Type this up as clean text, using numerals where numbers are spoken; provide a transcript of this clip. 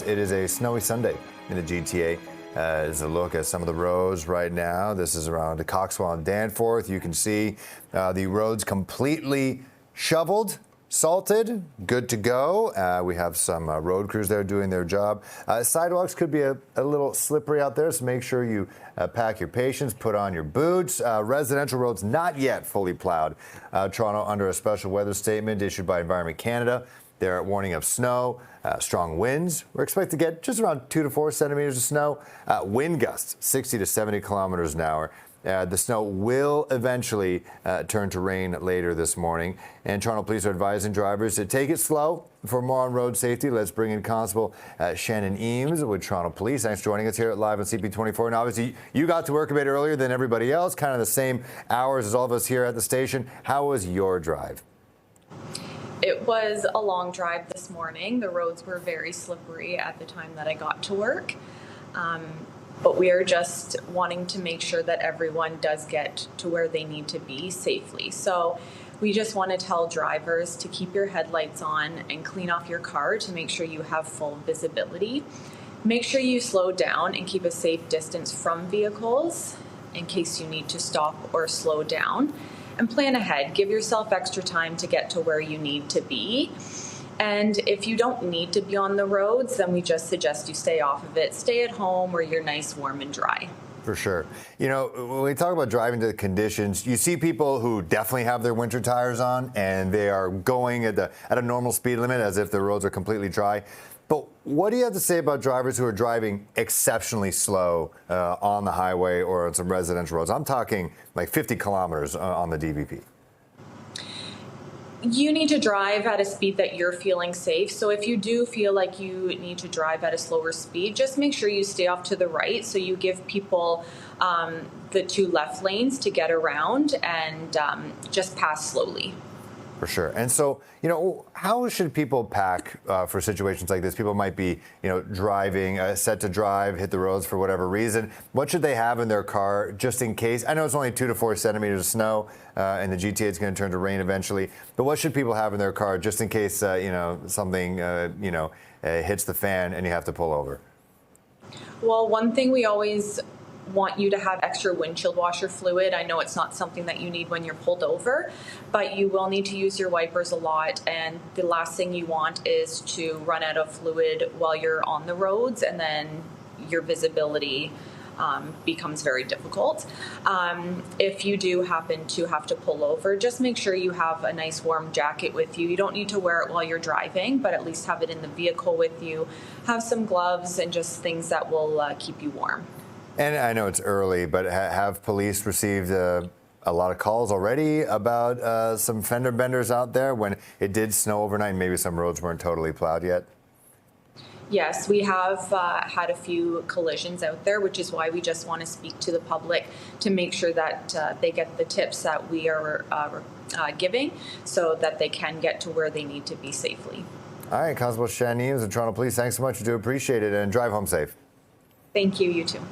It is a snowy Sunday in the GTA. As a look at some of the roads right now. This is around Coxwell and Danforth. You can see the roads completely shoveled, salted, good to go. We have some road crews there doing their job. Sidewalks could be a little slippery out there, so make sure you pack your patience, put on your boots. Residential roads not yet fully plowed. Toronto under a special weather statement issued by Environment Canada. They're warning of snow, strong winds. We're expected to get just around 2 to 4 centimeters of snow. Wind gusts 60 to 70 kilometers an hour. The snow will eventually turn to rain later this morning. And Toronto Police are advising drivers to take it slow. For more on road safety, let's bring in Constable Shannon Eames with Toronto Police. Thanks for joining us here at Live on CP24. And obviously, you got to work a bit earlier than everybody else, kind of the same hours as all of us here at the station. How was your drive? It was a long drive this morning. The roads were very slippery at the time that I got to work. But we are just wanting to make sure that everyone does get to where they need to be safely. So we just want to tell drivers to keep your headlights on and clean off your car to make sure you have full visibility. Make sure you slow down and keep a safe distance from vehicles in case you need to stop or slow down. And plan ahead. Give yourself extra time to get to where you need to be. And if you don't need to be on the roads, then we just suggest you stay off of it. Stay at home where you're nice, warm, and dry. For sure. You know, when we talk about driving to the conditions, you see people who definitely have their winter tires on and they are going at a normal speed limit as if the roads are completely dry. But what do you have to say about drivers who are driving exceptionally slow on the highway or on some residential roads? I'm talking like 50 kilometers on the DVP. You need to drive at a speed that you're feeling safe. So if you do feel like you need to drive at a slower speed, just make sure you stay off to the right so you give people the 2 left lanes to get around and just pass slowly. For sure. And so, you know, how should people pack for situations like this? People might be, you know, driving, set to drive, hit the roads for whatever reason. What should they have in their car just in case? I know it's only 2 to 4 centimeters of snow and the GTA is going to turn to rain eventually. But what should people have in their car just in case, you know, something, hits the fan and you have to pull over? Well, one thing we always want you to have extra windshield washer fluid. I know it's not something that you need when you're pulled over, but you will need to use your wipers a lot. And the last thing you want is to run out of fluid while you're on the roads, and then your visibility becomes very difficult. If you do happen to have to pull over, just make sure you have a nice warm jacket with you. You don't need to wear it while you're driving, but at least have it in the vehicle with you. Have some gloves and just things that will keep you warm. And I know it's early, but have police received a lot of calls already about some fender benders out there when it did snow overnight and maybe some roads weren't totally plowed yet? Yes, we have had a few collisions out there, which is why we just want to speak to the public to make sure that they get the tips that we are giving so that they can get to where they need to be safely. All right, Constable Shannon Eames of Toronto Police, thanks so much. We do appreciate it, and drive home safe. Thank you, you too.